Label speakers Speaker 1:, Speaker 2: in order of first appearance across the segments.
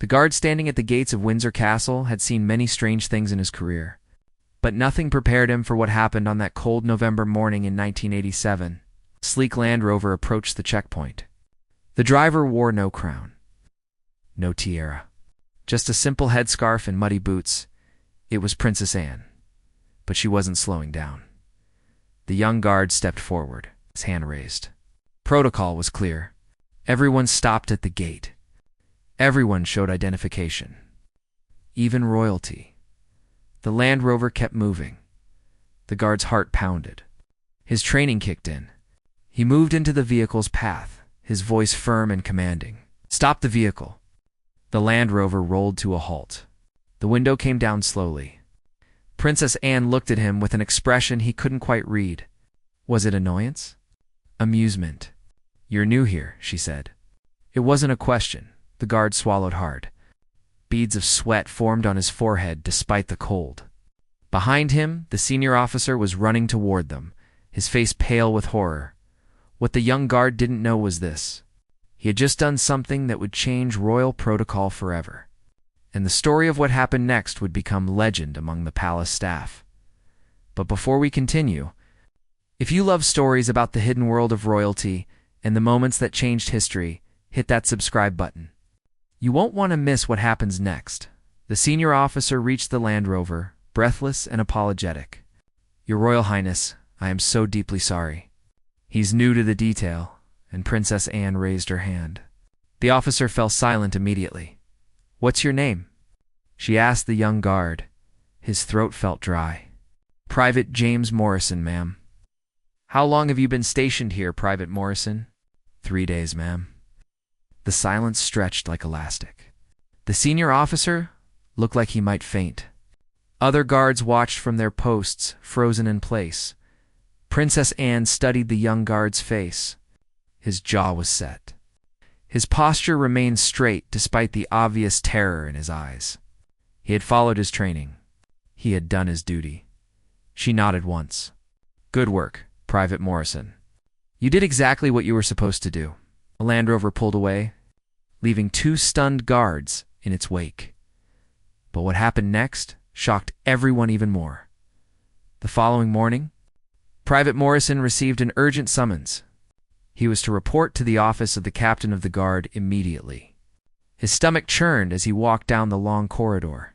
Speaker 1: The guard standing at the gates of Windsor Castle had seen many strange things in his career, but nothing prepared him for what happened on that cold November morning in 1987. A sleek Land Rover approached the checkpoint. The driver wore no crown, no tiara, just a simple headscarf and muddy boots. It was Princess Anne, but she wasn't slowing down. The young guard stepped forward, his hand raised. Protocol was clear. Everyone stopped at the gate. Everyone showed identification. Even royalty. The Land Rover kept moving. The guard's heart pounded. His training kicked in. He moved into the vehicle's path, his voice firm and commanding. "Stop the vehicle." The Land Rover rolled to a halt. The window came down slowly. Princess Anne looked at him with an expression he couldn't quite read. Was it annoyance? Amusement. "You're new here," she said. It wasn't a question. The guard swallowed hard. Beads of sweat formed on his forehead despite the cold. Behind him, the senior officer was running toward them, his face pale with horror. What the young guard didn't know was this. He had just done something that would change royal protocol forever. And the story of what happened next would become legend among the palace staff. But before we continue, if you love stories about the hidden world of royalty and the moments that changed history, hit that subscribe button. You won't want to miss what happens next. The senior officer reached the Land Rover, breathless and apologetic. "Your Royal Highness, I am so deeply sorry." He's new to the detail, and Princess Anne raised her hand. The officer fell silent immediately. "What's your name?" she asked the young guard. His throat felt dry. "Private James Morrison, ma'am." "How long have you been stationed here, Private Morrison?" "3 days, ma'am." The silence stretched like elastic. The senior officer looked like he might faint. Other guards watched from their posts, frozen in place. Princess Anne studied the young guard's face. His jaw was set. His posture remained straight despite the obvious terror in his eyes. He had followed his training. He had done his duty. She nodded once. "Good work, Private Morrison. You did exactly what you were supposed to do." The Land Rover pulled away, leaving 2 stunned guards in its wake. But what happened next shocked everyone even more. The following morning, Private Morrison received an urgent summons. He was to report to the office of the captain of the guard immediately. His stomach churned as he walked down the long corridor.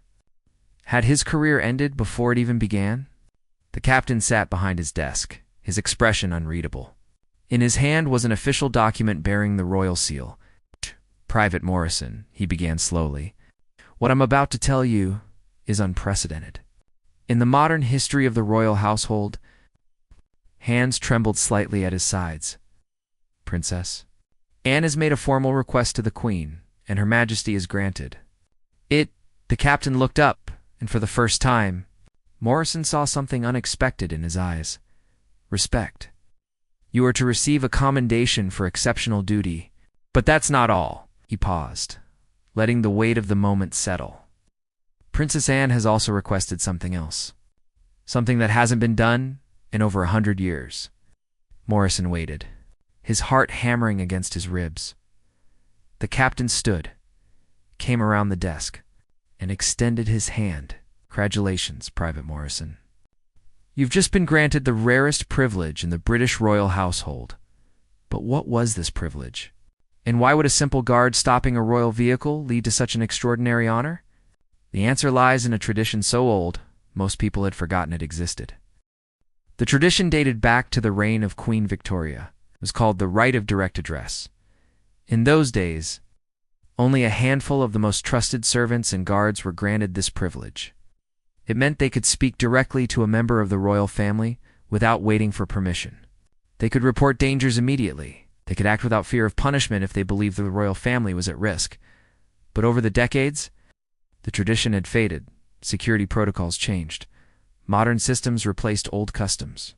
Speaker 1: Had his career ended before it even began? The captain sat behind his desk, his expression unreadable. In his hand was an official document bearing the royal seal. "Private Morrison," he began slowly, "what I'm about to tell you is unprecedented. In the modern history of the royal household," hands trembled slightly at his sides. "Princess, Anne has made a formal request to the Queen, and Her Majesty has granted it." The captain looked up, and for the first time, Morrison saw something unexpected in his eyes. Respect. "You are to receive a commendation for exceptional duty. But that's not all." He paused, letting the weight of the moment settle. "Princess Anne has also requested something else. Something that hasn't been done in over 100 years. Morrison waited, his heart hammering against his ribs. The captain stood, came around the desk, and extended his hand. "Congratulations, Private Morrison. You've just been granted the rarest privilege in the British royal household." But what was this privilege? And why would a simple guard stopping a royal vehicle lead to such an extraordinary honor? The answer lies in a tradition so old, most people had forgotten it existed. The tradition dated back to the reign of Queen Victoria. It was called the right of direct address. In those days, only a handful of the most trusted servants and guards were granted this privilege. It meant they could speak directly to a member of the royal family without waiting for permission. They could report dangers immediately. They could act without fear of punishment if they believed the royal family was at risk. But over the decades, the tradition had faded. Security protocols changed. Modern systems replaced old customs.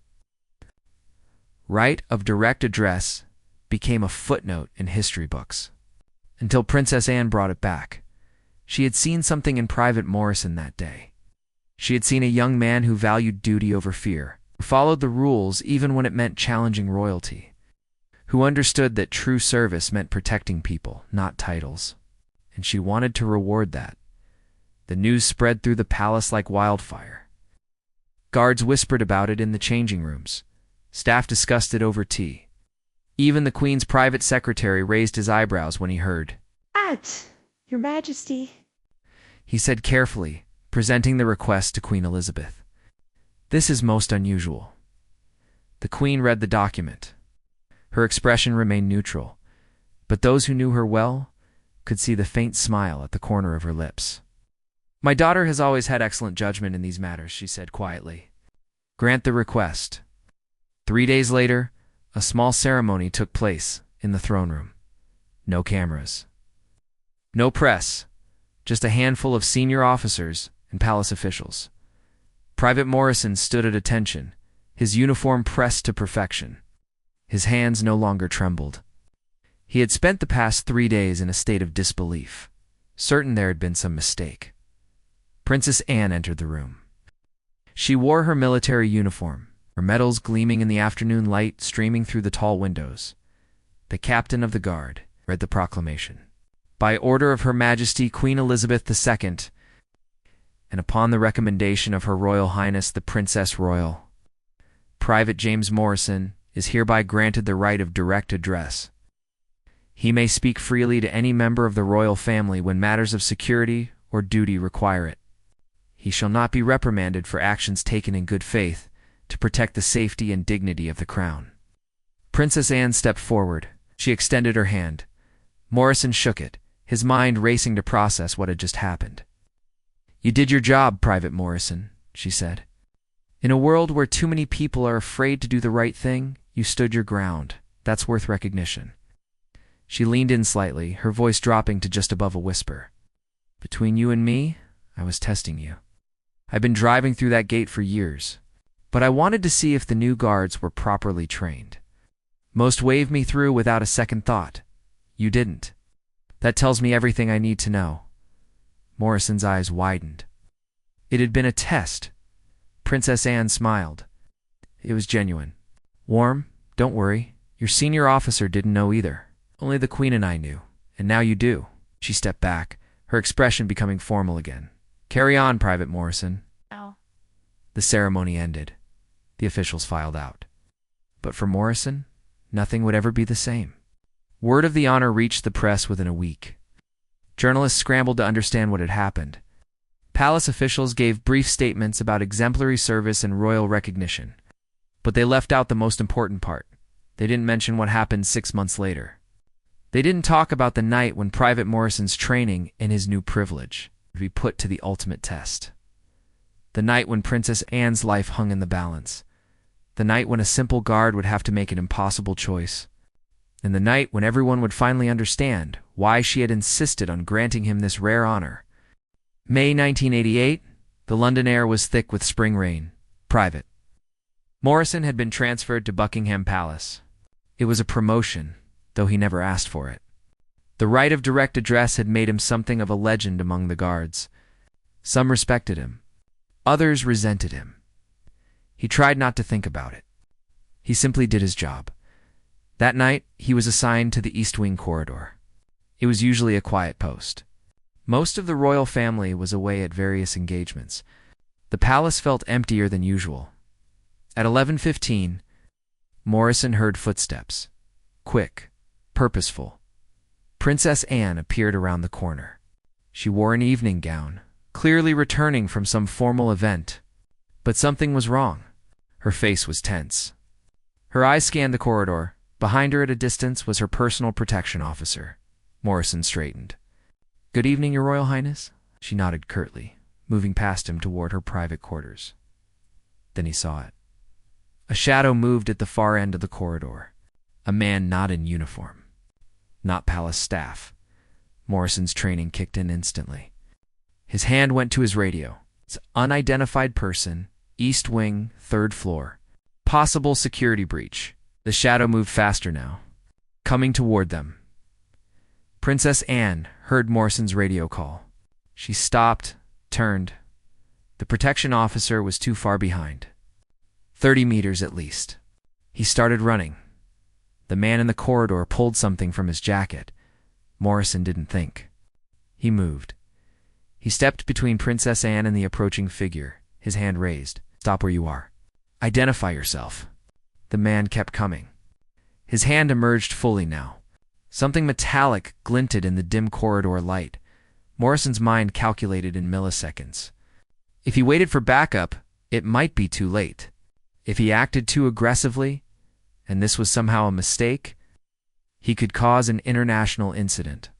Speaker 1: Right of direct address became a footnote in history books. Until Princess Anne brought it back. She had seen something in Private Morrison that day. She had seen a young man who valued duty over fear, who followed the rules even when it meant challenging royalty, who understood that true service meant protecting people, not titles. and she wanted to reward that. The news spread through the palace like wildfire. Guards whispered about it in the changing rooms. Staff discussed it over tea. Even the Queen's private secretary raised his eyebrows when he heard.
Speaker 2: "At Your Majesty."
Speaker 1: He said carefully, presenting the request to Queen Elizabeth. "This is most unusual." The Queen read the document. Her expression remained neutral, but those who knew her well could see the faint smile at the corner of her lips. "My daughter has always had excellent judgment in these matters," she said quietly. "Grant the request." 3 days later, a small ceremony took place in the throne room. No cameras. No press, just a handful of senior officers and palace officials. Private Morrison stood at attention, his uniform pressed to perfection. His hands no longer trembled. He had spent the past 3 days in a state of disbelief, certain there had been some mistake. Princess Anne entered the room. She wore her military uniform, her medals gleaming in the afternoon light streaming through the tall windows. The captain of the guard read the proclamation. By order of Her Majesty Queen Elizabeth II, and upon the recommendation of Her Royal Highness the Princess Royal, Private James Morrison is hereby granted the right of direct address. He may speak freely to any member of the royal family when matters of security or duty require it. He shall not be reprimanded for actions taken in good faith to protect the safety and dignity of the crown. Princess Anne stepped forward. She extended her hand. Morrison shook it, his mind racing to process what had just happened. "You did your job, Private Morrison," she said. "In a world where too many people are afraid to do the right thing, you stood your ground. That's worth recognition." She leaned in slightly, her voice dropping to just above a whisper. "Between you and me, I was testing you. I've been driving through that gate for years, but I wanted to see if the new guards were properly trained. Most waved me through without a second thought. You didn't. That tells me everything I need to know." Morrison's eyes widened. It had been a test. Princess Anne smiled. It was genuine. "Warm, don't worry. Your senior officer didn't know either. Only the Queen and I knew, and now you do." She stepped back, her expression becoming formal again. "Carry on, Private Morrison."
Speaker 2: Oh.
Speaker 1: The ceremony ended. The officials filed out. But for Morrison, nothing would ever be the same. Word of the honor reached the press within a week. Journalists scrambled to understand what had happened. Palace officials gave brief statements about exemplary service and royal recognition. But they left out the most important part. They didn't mention what happened 6 months later. They didn't talk about the night when Private Morrison's training and his new privilege would be put to the ultimate test. The night when Princess Anne's life hung in the balance. The night when a simple guard would have to make an impossible choice. And the night when everyone would finally understand why she had insisted on granting him this rare honor. May 1988, the London air was thick with spring rain. Private Morrison had been transferred to Buckingham Palace. It was a promotion, though he never asked for it. The right of direct address had made him something of a legend among the guards. Some respected him. Others resented him. He tried not to think about it. He simply did his job. That night, he was assigned to the East Wing corridor. It was usually a quiet post. Most of the royal family was away at various engagements. The palace felt emptier than usual. At 11:15, Morrison heard footsteps. Quick, purposeful. Princess Anne appeared around the corner. She wore an evening gown, clearly returning from some formal event. But something was wrong. Her face was tense. Her eyes scanned the corridor. Behind her at a distance was her personal protection officer. Morrison straightened. "Good evening, Your Royal Highness." She nodded curtly, moving past him toward her private quarters. Then he saw it. A shadow moved at the far end of the corridor. A man not in uniform. Not palace staff. Morrison's training kicked in instantly. His hand went to his radio. It's unidentified person, East Wing, 3rd floor. Possible security breach. The shadow moved faster now, coming toward them. Princess Anne heard Morrison's radio call. She stopped, turned. The protection officer was too far behind. 30 meters at least. He started running. The man in the corridor pulled something from his jacket. Morrison didn't think. He moved. He stepped between Princess Anne and the approaching figure, his hand raised. Stop where you are. Identify yourself. The man kept coming. His hand emerged fully now. Something metallic glinted in the dim corridor light. Morrison's mind calculated in milliseconds. If he waited for backup, it might be too late. If he acted too aggressively, and this was somehow a mistake, he could cause an international incident.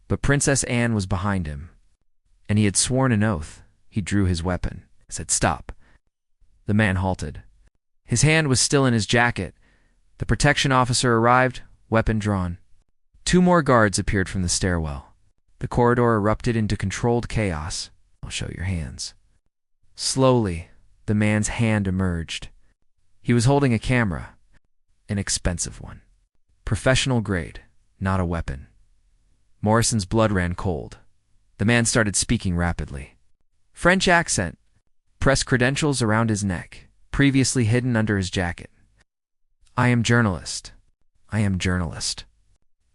Speaker 1: But Princess Anne was behind him, and he had sworn an oath. He drew his weapon, said, "Stop." The man halted. His hand was still in his jacket. The protection officer arrived, weapon drawn. 2 more guards appeared from the stairwell. The corridor erupted into controlled chaos. "I'll show your hands." Slowly, the man's hand emerged. He was holding a camera, an expensive one. Professional grade, not a weapon. Morrison's blood ran cold. The man started speaking rapidly. French accent. Press credentials around his neck, previously hidden under his jacket. "I am journalist. I am journalist.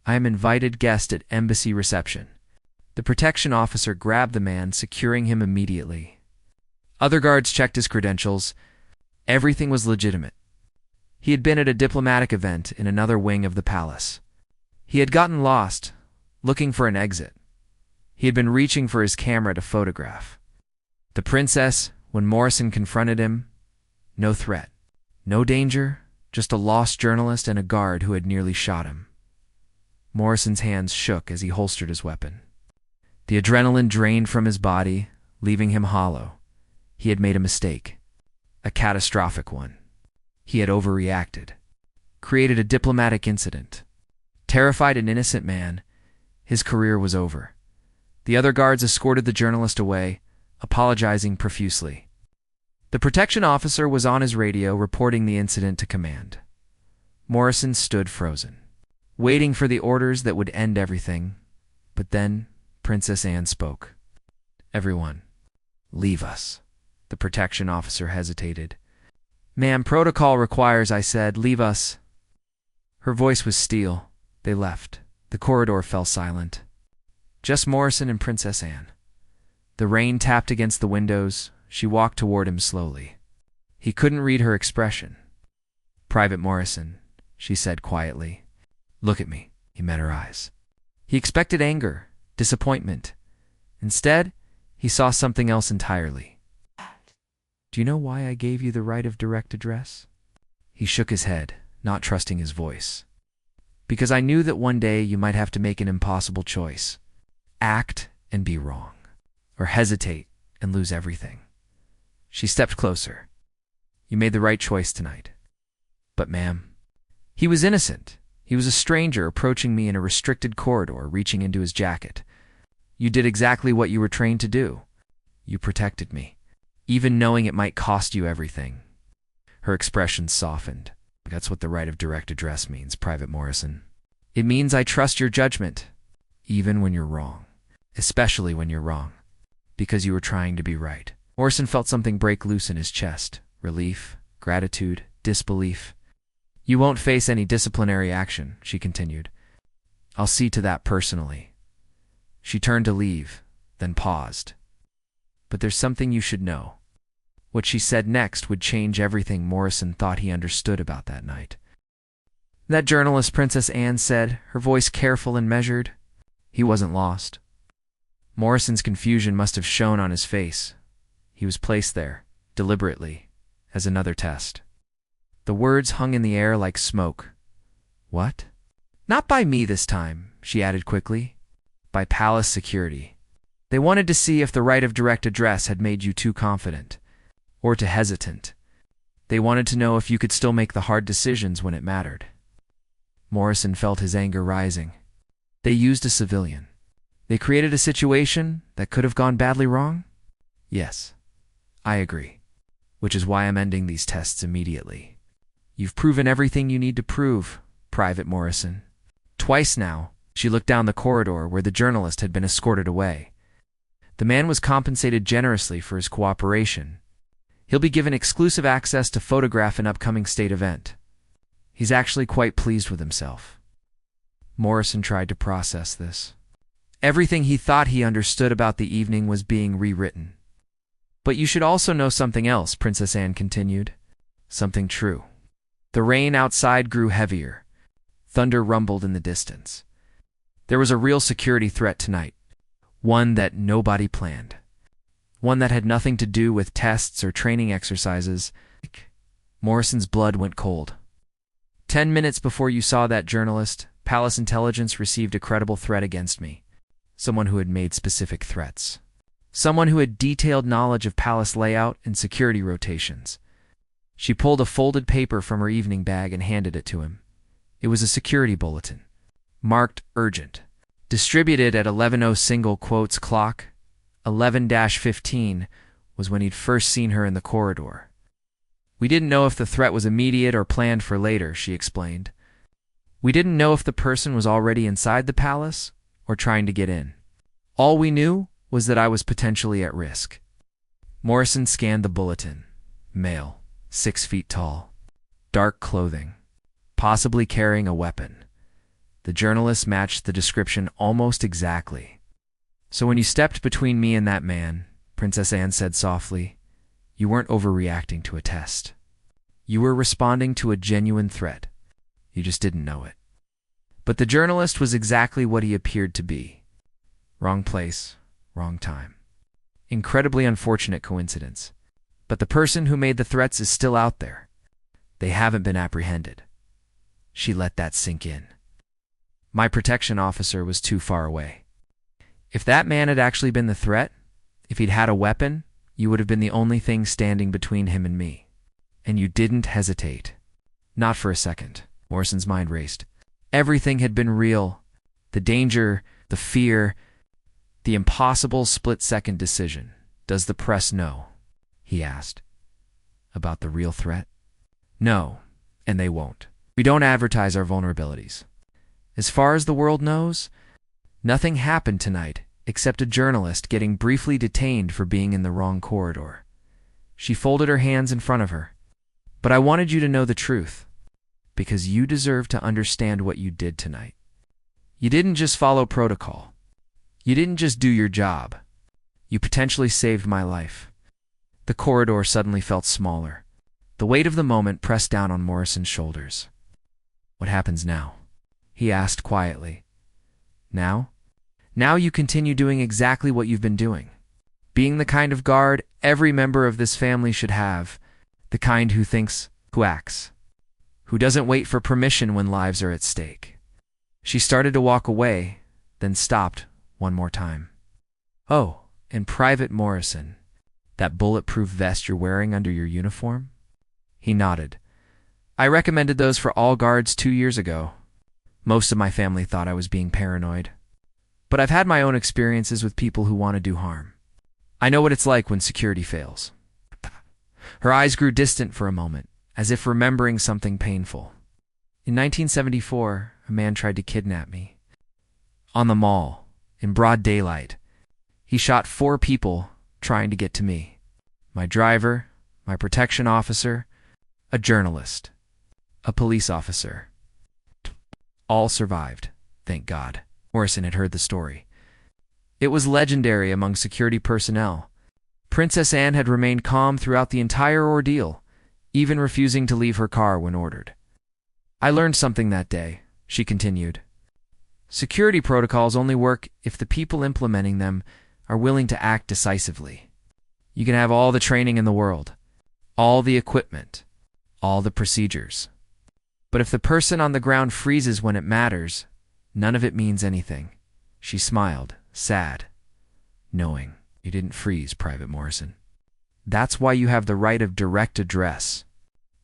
Speaker 1: I am invited guest at embassy reception." The protection officer grabbed the man, securing him immediately. Other guards checked his credentials. Everything was legitimate. He had been at a diplomatic event in another wing of the palace. He had gotten lost, looking for an exit. He had been reaching for his camera to photograph. The princess, when Morrison confronted him, no threat, no danger, just a lost journalist and a guard who had nearly shot him. Morrison's hands shook as he holstered his weapon. The adrenaline drained from his body, leaving him hollow. He had made a mistake, a catastrophic one. He had overreacted, created a diplomatic incident, terrified an innocent man. His career was over. The other guards escorted the journalist away, apologizing profusely. The protection officer was on his radio reporting the incident to command. Morrison stood frozen, waiting for the orders that would end everything. But then Princess Anne spoke. "Everyone, leave us." The protection officer hesitated. "Ma'am, protocol requires," I said. "Leave us." Her voice was steel. They left. The corridor fell silent. Just Morrison and Princess Anne. The rain tapped against the windows. She walked toward him slowly. He couldn't read her expression. "Private Morrison," she said quietly. "Look at me." He met her eyes. He expected anger, disappointment. Instead, he saw something else entirely. "Do you know why I gave you the right of direct address?" He shook his head, not trusting his voice. "Because I knew that one day you might have to make an impossible choice. Act and be wrong, or hesitate and lose everything." She stepped closer. "You made the right choice tonight." "But ma'am." He was innocent. He was a stranger approaching me in a restricted corridor, reaching into his jacket. "You did exactly what you were trained to do. You protected me, even knowing it might cost you everything." Her expression softened. "That's what the right of direct address means, Private Morrison. It means I trust your judgment, even when you're wrong, especially when you're wrong, because you were trying to be right." Morrison felt something break loose in his chest. Relief, gratitude, disbelief. "You won't face any disciplinary action," she continued. "I'll see to that personally." She turned to leave, then paused. "But there's something you should know." What she said next would change everything Morrison thought he understood about that night. "That journalist," Princess Anne said, her voice careful and measured, "he wasn't lost." Morrison's confusion must have shown on his face. He was placed there, deliberately, as another test. The words hung in the air like smoke. "What?" "Not by me this time," she added quickly. "By palace security. They wanted to see if the right of direct address had made you too confident, or too hesitant. They wanted to know if you could still make the hard decisions when it mattered." Morrison felt his anger rising. They used a civilian. They created a situation that could have gone badly wrong? Yes, I agree. Which is why I'm ending these tests immediately. You've proven everything you need to prove, Private Morrison. Twice now, she looked down the corridor where the journalist had been escorted away. The man was compensated generously for his cooperation. He'll be given exclusive access to photograph an upcoming state event. He's actually quite pleased with himself. Morrison tried to process this. Everything he thought he understood about the evening was being rewritten. But you should also know something else, Princess Anne continued. Something true. The rain outside grew heavier. Thunder rumbled in the distance. There was a real security threat tonight. One that nobody planned. One that had nothing to do with tests or training exercises. Morrison's blood went cold. 10 minutes before you saw that journalist, Palace Intelligence received a credible threat against me. Someone who had made specific threats. Someone who had detailed knowledge of palace layout and security rotations. She pulled a folded paper from her evening bag and handed it to him. It was a security bulletin, marked urgent, distributed at 11:00 single quotes clock. 11-15 was when he'd first seen her in the corridor. We didn't know if the threat was immediate or planned for later, she explained. We didn't know if the person was already inside the palace or trying to get in. All we knew was that I was potentially at risk. Morrison scanned the bulletin. Male, 6 feet tall, dark clothing, possibly carrying a weapon. The journalist matched the description almost exactly. So when you stepped between me and that man, Princess Anne said softly, you weren't overreacting to a test. You were responding to a genuine threat. You just didn't know it. But the journalist was exactly what he appeared to be. Wrong place, wrong time. Incredibly unfortunate coincidence. But the person who made the threats is still out there. They haven't been apprehended. She let that sink in. My protection officer was too far away. If that man had actually been the threat, if he'd had a weapon, you would have been the only thing standing between him and me. And you didn't hesitate. Not for a second. Morrison's mind raced. Everything had been real. The danger, the fear, the impossible split-second decision. Does the press know? He asked. About the real threat? No, and they won't. We don't advertise our vulnerabilities. As far as the world knows, nothing happened tonight except a journalist getting briefly detained for being in the wrong corridor. She folded her hands in front of her. But I wanted you to know the truth, because you deserve to understand what you did tonight. You didn't just follow protocol. You didn't just do your job. You potentially saved my life. The corridor suddenly felt smaller. The weight of the moment pressed down on Morrison's shoulders. What happens now? He asked quietly. Now? Now you continue doing exactly what you've been doing. Being the kind of guard every member of this family should have. The kind who thinks, who acts. Who doesn't wait for permission when lives are at stake. She started to walk away, then stopped one more time. Oh, and Private Morrison, that bulletproof vest you're wearing under your uniform? He nodded. I recommended those for all guards 2 years ago. Most of my family thought I was being paranoid. But I've had my own experiences with people who want to do harm. I know what it's like when security fails. Her eyes grew distant for a moment, as if remembering something painful. In 1974, a man tried to kidnap me. On the mall, in broad daylight. He shot 4 people trying to get to me. My driver, my protection officer, a journalist, a police officer. All survived, thank God. Morrison had heard the story. It was legendary among security personnel. Princess Anne had remained calm throughout the entire ordeal, even refusing to leave her car when ordered. I learned something that day, she continued. Security protocols only work if the people implementing them are willing to act decisively. You can have all the training in the world, all the equipment, all the procedures. But if the person on the ground freezes when it matters, none of it means anything. She smiled, sad, knowing you didn't freeze, Private Morrison. That's why you have the right of direct address,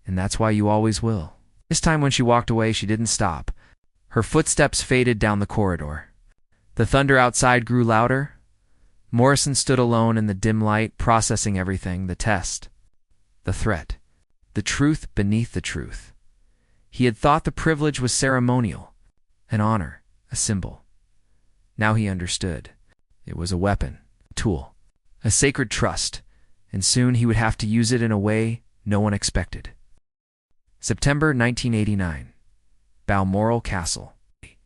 Speaker 1: and that's why you always will. This time when she walked away, she didn't stop. Her footsteps faded down the corridor. The thunder outside grew louder. Morrison stood alone in the dim light, processing everything, the test, the threat, the truth beneath the truth. He had thought the privilege was ceremonial, an honor, a symbol. Now he understood. It was a weapon, a tool, a sacred trust, and soon he would have to use it in a way no one expected. September 1989. Balmoral Castle,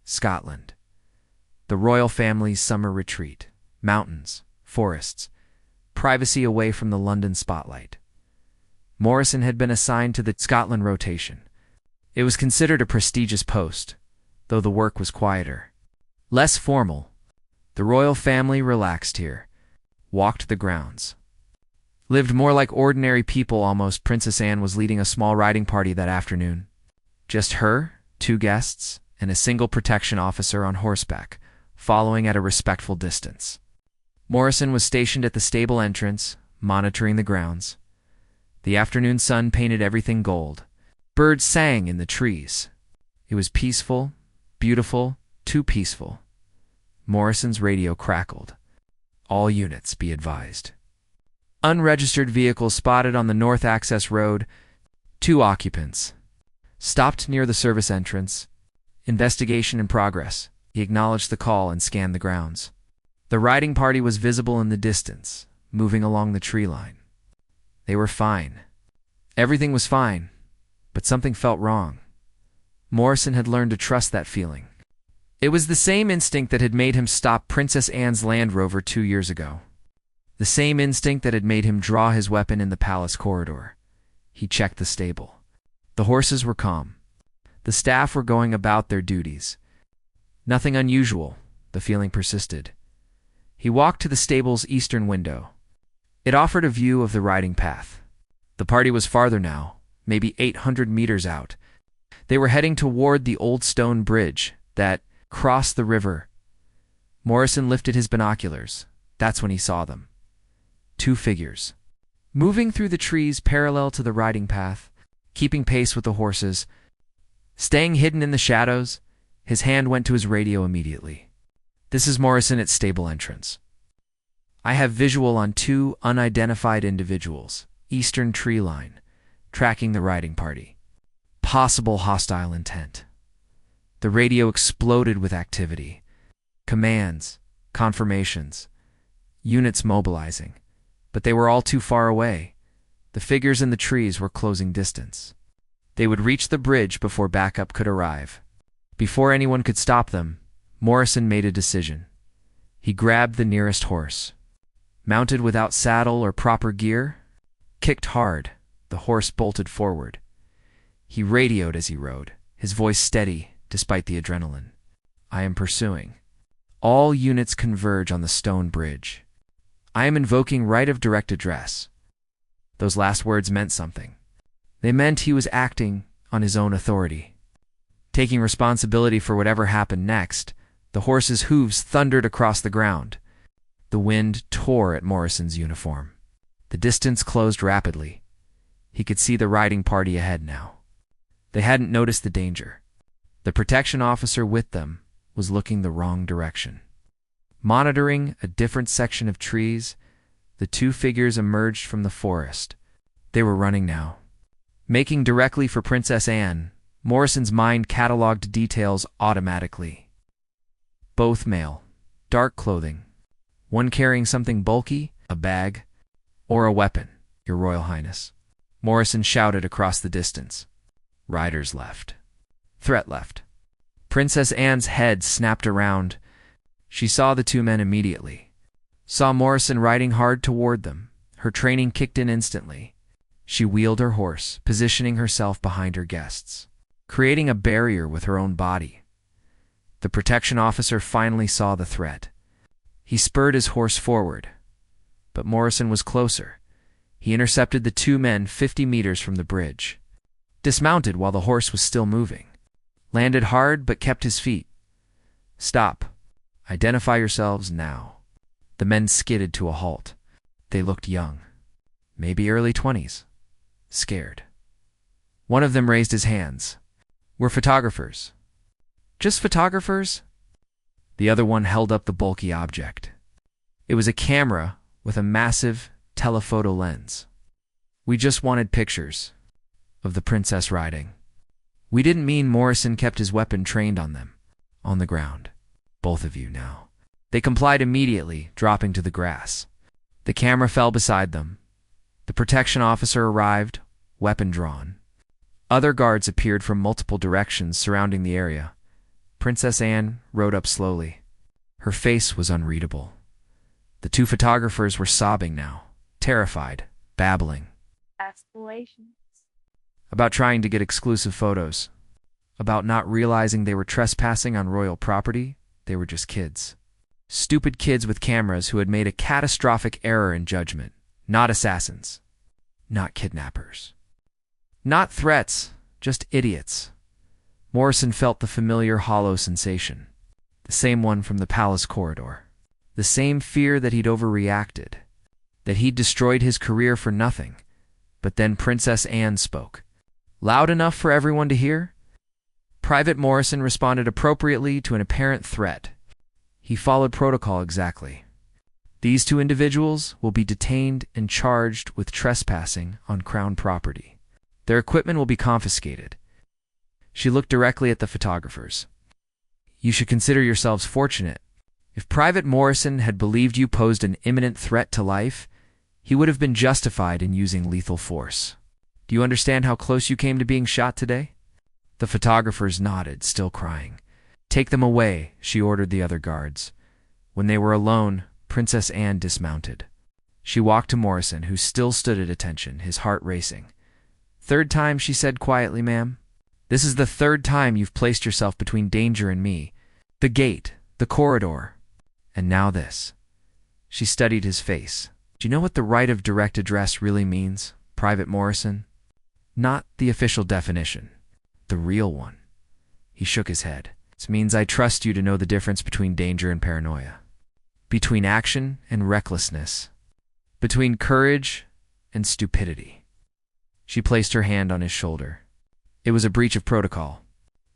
Speaker 1: Scotland. The royal family's summer retreat. Mountains, forests, privacy away from the London spotlight. Morrison had been assigned to the Scotland rotation. It was considered a prestigious post, though the work was quieter. Less formal. The royal family relaxed here, walked the grounds. Lived more like ordinary people almost. Princess Anne was leading a small riding party that afternoon. Just her, 2 guests, and a single protection officer on horseback, following at a respectful distance. Morrison was stationed at the stable entrance, monitoring the grounds. The afternoon sun painted everything gold. Birds sang in the trees. It was peaceful, beautiful, too peaceful. Morrison's radio crackled. All units be advised. Unregistered vehicles spotted on the North Access Road. 2 occupants. Stopped near the service entrance. Investigation in progress. He acknowledged the call and scanned the grounds. The riding party was visible in the distance, moving along the tree line. They were fine. Everything was fine, but something felt wrong. Morrison had learned to trust that feeling. It was the same instinct that had made him stop Princess Anne's Land Rover 2 years ago. The same instinct that had made him draw his weapon in the palace corridor. He checked the stable. The horses were calm. The staff were going about their duties. Nothing unusual, the feeling persisted. He walked to the stable's eastern window. It offered a view of the riding path. The party was farther now, maybe 800 meters out. They were heading toward the old stone bridge that crossed the river. Morrison lifted his binoculars. That's when he saw them. 2 figures. Moving through the trees parallel to the riding path, keeping pace with the horses. Staying hidden in the shadows, his hand went to his radio immediately. This is Morrison at stable entrance. I have visual on 2 unidentified individuals, eastern tree line, tracking the riding party. Possible hostile intent. The radio exploded with activity. Commands, confirmations, units mobilizing. But they were all too far away. The figures in the trees were closing distance. They would reach the bridge before backup could arrive. Before anyone could stop them, Morrison made a decision. He grabbed the nearest horse. Mounted without saddle or proper gear, kicked hard, the horse bolted forward. He radioed as he rode, his voice steady despite the adrenaline. I am pursuing. All units converge on the stone bridge. I am invoking right of direct address. Those last words meant something. They meant he was acting on his own authority. Taking responsibility for whatever happened next, the horse's hooves thundered across the ground. The wind tore at Morrison's uniform. The distance closed rapidly. He could see the riding party ahead now. They hadn't noticed the danger. The protection officer with them was looking the wrong direction. Monitoring a different section of trees, the 2 figures emerged from the forest. They were running now. Making directly for Princess Anne, Morrison's mind cataloged details automatically. Both male, dark clothing. One carrying something bulky, a bag, or a weapon, Your Royal Highness. Morrison shouted across the distance. Riders left. Threat left. Princess Anne's head snapped around. She saw the 2 men immediately. Saw Morrison riding hard toward them. Her training kicked in instantly. She wheeled her horse, positioning herself behind her guests, creating a barrier with her own body. The protection officer finally saw the threat. He spurred his horse forward, but Morrison was closer. He intercepted the 2 men 50 meters from the bridge. Dismounted while the horse was still moving. Landed hard but kept his feet. Stop. Identify yourselves now. The men skidded to a halt. They looked young. Maybe early 20s. Scared. One of them raised his hands. We're photographers. Just photographers? The other one held up the bulky object. It was a camera with a massive telephoto lens. We just wanted pictures of the princess riding. We didn't mean Morrison kept his weapon trained on them, on the ground. Both of you now. They complied immediately, dropping to the grass. The camera fell beside them. The protection officer arrived, weapon drawn. Other guards appeared from multiple directions surrounding the area. Princess Anne rode up slowly. Her face was unreadable. The two photographers were sobbing now, terrified, babbling.
Speaker 3: Escalations.
Speaker 1: About trying to get exclusive photos. About not realizing they were trespassing on royal property. They were just kids. Stupid kids with cameras who had made a catastrophic error in judgment. Not assassins. Not kidnappers. Not threats, just idiots. Morrison felt the familiar hollow sensation. The same one from the palace corridor. The same fear that he'd overreacted. That he'd destroyed his career for nothing. But then Princess Anne spoke. Loud enough for everyone to hear? Private Morrison responded appropriately to an apparent threat. He followed protocol exactly. These two individuals will be detained and charged with trespassing on crown property. Their equipment will be confiscated. She looked directly at the photographers. You should consider yourselves fortunate. If Private Morrison had believed you posed an imminent threat to life, he would have been justified in using lethal force. Do you understand how close you came to being shot today? The photographers nodded, still crying. Take them away, she ordered the other guards. When they were alone, Princess Anne dismounted. She walked to Morrison, who still stood at attention, his heart racing. Third time, she said quietly, ma'am. This is the third time you've placed yourself between danger and me. The gate, the corridor, and now this. She studied his face. Do you know what the right of direct address really means, Private Morrison? Not the official definition. The real one. He shook his head. It means I trust you to know the difference between danger and paranoia. Between action and recklessness. Between courage and stupidity. She placed her hand on his shoulder. It was a breach of protocol.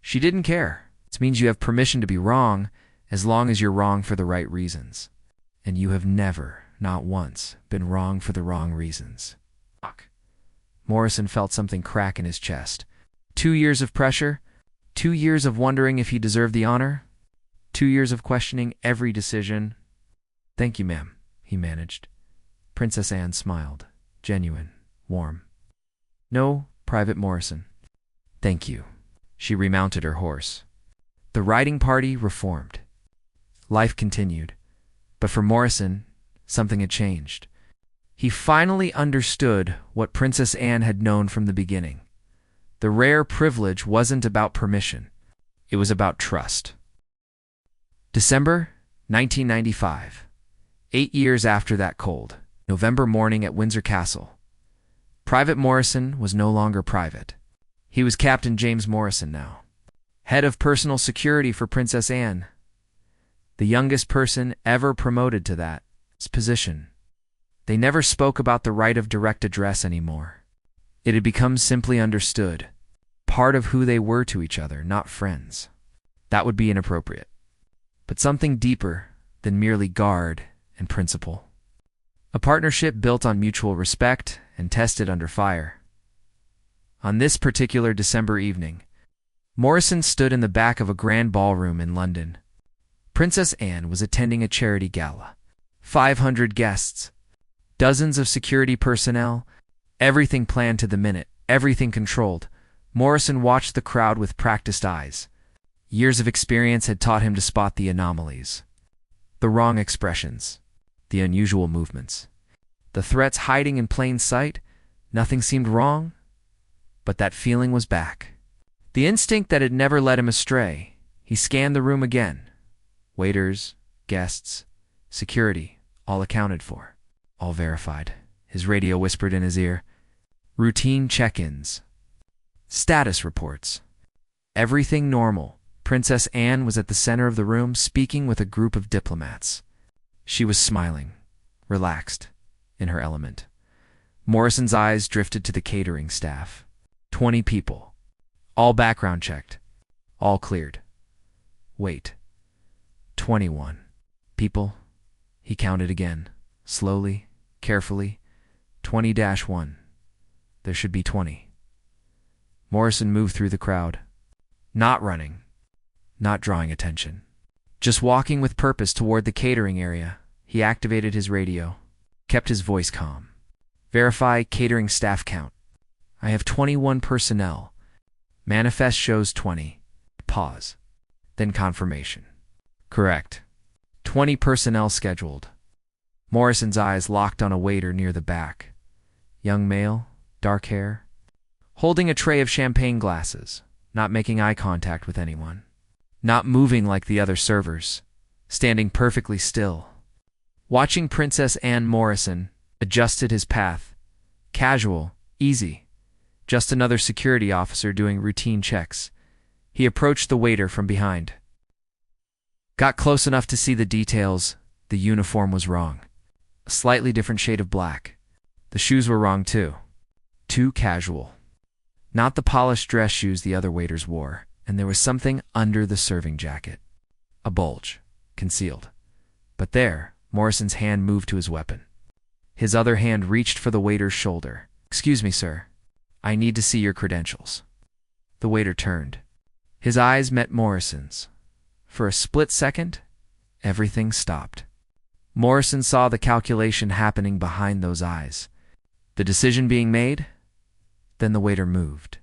Speaker 1: She didn't care. It means you have permission to be wrong as long as you're wrong for the right reasons. And you have never, not once, been wrong for the wrong reasons. Morrison felt something crack in his chest. 2 years of pressure? 2 years of wondering if he deserved the honor? 2 years of questioning every decision? Thank you, ma'am, he managed. Princess Anne smiled, genuine, warm. No, Private Morrison. Thank you. She remounted her horse. The riding party reformed. Life continued. But for Morrison, something had changed. He finally understood what Princess Anne had known from the beginning. The rare privilege wasn't about permission. It was about trust. December 1995. 8 years after that cold, November morning at Windsor Castle. Private Morrison was no longer private. He was Captain James Morrison now. Head of personal security for Princess Anne. The youngest person ever promoted to that position. They never spoke about the right of direct address anymore. It had become simply understood. Part of who they were to each other, not friends. That would be inappropriate. But something deeper than merely guard and principle. A partnership built on mutual respect and tested under fire. On this particular December evening, Morrison stood in the back of a grand ballroom in London. Princess Anne was attending a charity gala. 500 guests. Dozens of security personnel. Everything planned to the minute. Everything controlled. Morrison watched the crowd with practiced eyes. Years of experience had taught him to spot the anomalies. The wrong expressions. The unusual movements. The threats hiding in plain sight. Nothing seemed wrong, but that feeling was back. The instinct that had never led him astray. He scanned the room again. Waiters, guests, security, all accounted for, all verified. His radio whispered in his ear. Routine check-ins. Status reports. Everything normal. Princess Anne was at the center of the room speaking with a group of diplomats. She was smiling, relaxed, in her element. Morrison's eyes drifted to the catering staff. 20 people. All background checked. All cleared. Wait. 21 people. He counted again, slowly, carefully. 20-1. There should be 20. Morrison moved through the crowd. Not running. Not drawing attention. Just walking with purpose toward the catering area. He activated his radio. Kept his voice calm. Verify catering staff count. I have 21 personnel. Manifest shows 20. Pause. Then confirmation. Correct. 20 personnel scheduled. Morrison's eyes locked on a waiter near the back. Young male, dark hair, holding a tray of champagne glasses, not making eye contact with anyone, not moving like the other servers, standing perfectly still. Watching Princess Anne Morrison adjusted his path. Casual, easy, just another security officer doing routine checks. He approached the waiter from behind. Got close enough to see the details. The uniform was wrong. A slightly different shade of black. The shoes were wrong too. Too casual. Not the polished dress shoes the other waiters wore, and there was something under the serving jacket. A bulge, concealed. But there, Morrison's hand moved to his weapon. His other hand reached for the waiter's shoulder. "Excuse me, sir. I need to see your credentials." The waiter turned. His eyes met Morrison's. For a split second, everything stopped. Morrison saw the calculation happening behind those eyes. The decision being made. Then the waiter moved.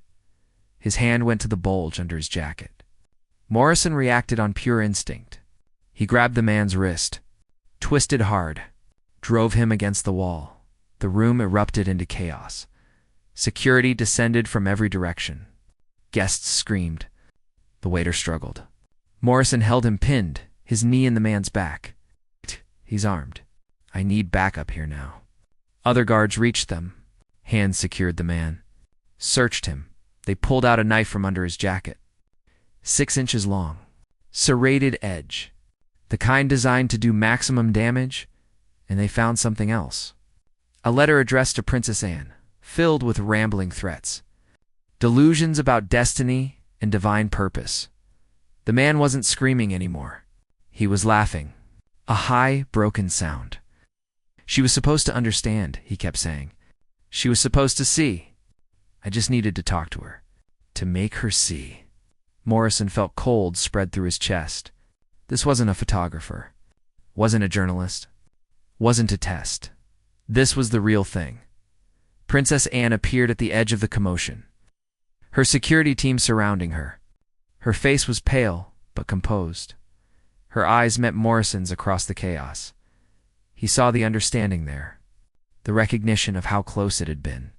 Speaker 1: His hand went to the bulge under his jacket. Morrison reacted on pure instinct. He grabbed the man's wrist, twisted hard, drove him against the wall. The room erupted into chaos. Security descended from every direction. Guests screamed. The waiter struggled. Morrison held him pinned, his knee in the man's back. "He's armed. I need backup here now." Other guards reached them. Hands secured the man. Searched him. They pulled out a knife from under his jacket. 6 inches long. Serrated edge. The kind designed to do maximum damage, and they found something else. A letter addressed to Princess Anne, filled with rambling threats. Delusions about destiny and divine purpose. The man wasn't screaming anymore. He was laughing. A high, broken sound. "She was supposed to understand," he kept saying. "She was supposed to see. I just needed to talk to her. To make her see." Morrison felt cold spread through his chest. This wasn't a photographer. Wasn't a journalist. Wasn't a test. This was the real thing. Princess Anne appeared at the edge of the commotion. Her security team surrounding her. Her face was pale, but composed. Her eyes met Morrison's across the chaos. He saw the understanding there, the recognition of how close it had been.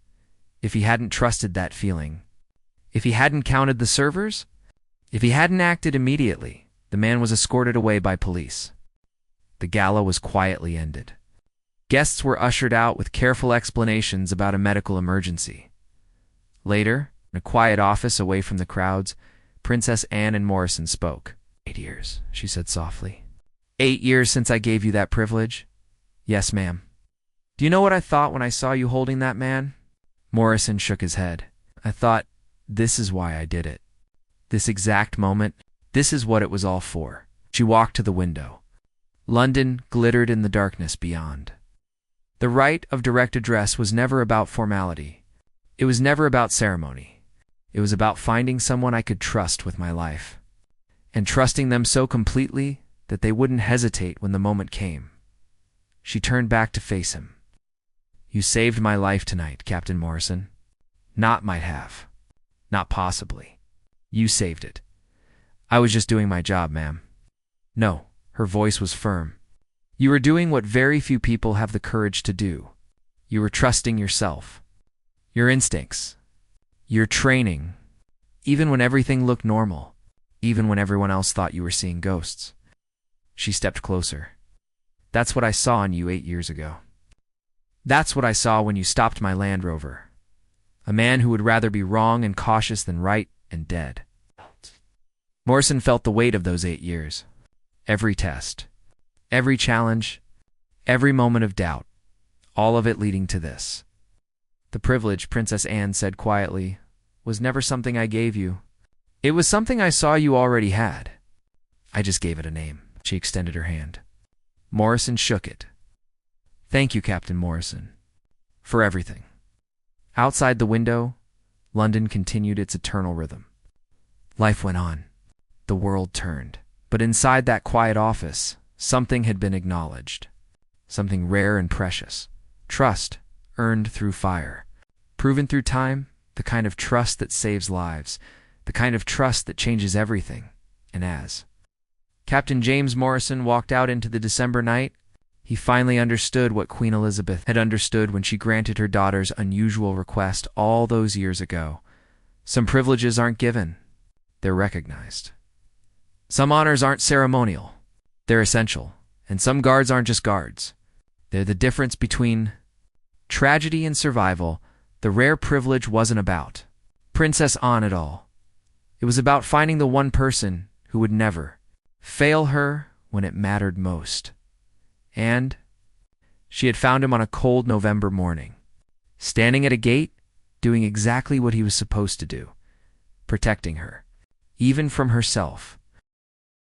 Speaker 1: If he hadn't trusted that feeling, if he hadn't counted the servers, if he hadn't acted immediately, the man was escorted away by police. The gala was quietly ended. Guests were ushered out with careful explanations about a medical emergency. Later, in a quiet office away from the crowds, Princess Anne and Morrison spoke. 8 years, she said softly. 8 years since I gave you that privilege? Yes, ma'am. Do you know what I thought when I saw you holding that man? Morrison shook his head. I thought, this is why I did it. This exact moment, this is what it was all for. She walked to the window. London glittered in the darkness beyond. The right of direct address was never about formality. It was never about ceremony. It was about finding someone I could trust with my life. And trusting them so completely that they wouldn't hesitate when the moment came. She turned back to face him. You saved my life tonight, Captain Morrison. Not might have. Not possibly. You saved it. I was just doing my job, ma'am. No, her voice was firm. You were doing what very few people have the courage to do. You were trusting yourself. Your instincts. Your training. Even when everything looked normal. Even when everyone else thought you were seeing ghosts. She stepped closer. That's what I saw in you 8 years ago. That's what I saw when you stopped my Land Rover. A man who would rather be wrong and cautious than right and dead. Morrison felt the weight of those 8 years. Every test. Every challenge. Every moment of doubt. All of it leading to this. The privilege, Princess Anne said quietly, was never something I gave you. It was something I saw you already had. I just gave it a name. She extended her hand. Morrison shook it. Thank you, Captain Morrison, for everything. Outside the window, London continued its eternal rhythm. Life went on. The world turned. But inside that quiet office, something had been acknowledged. Something rare and precious. Trust, earned through fire. Proven through time, the kind of trust that saves lives. The kind of trust that changes everything. And as Captain James Morrison walked out into the December night. He finally understood what Queen Elizabeth had understood when she granted her daughter's unusual request all those years ago. Some privileges aren't given, they're recognized. Some honors aren't ceremonial, they're essential. And some guards aren't just guards. They're the difference between tragedy and survival. The rare privilege wasn't about Princess Anne at all. It was about finding the one person who would never fail her when it mattered most. And she had found him on a cold November morning, standing at a gate, doing exactly what he was supposed to do, protecting her, even from herself.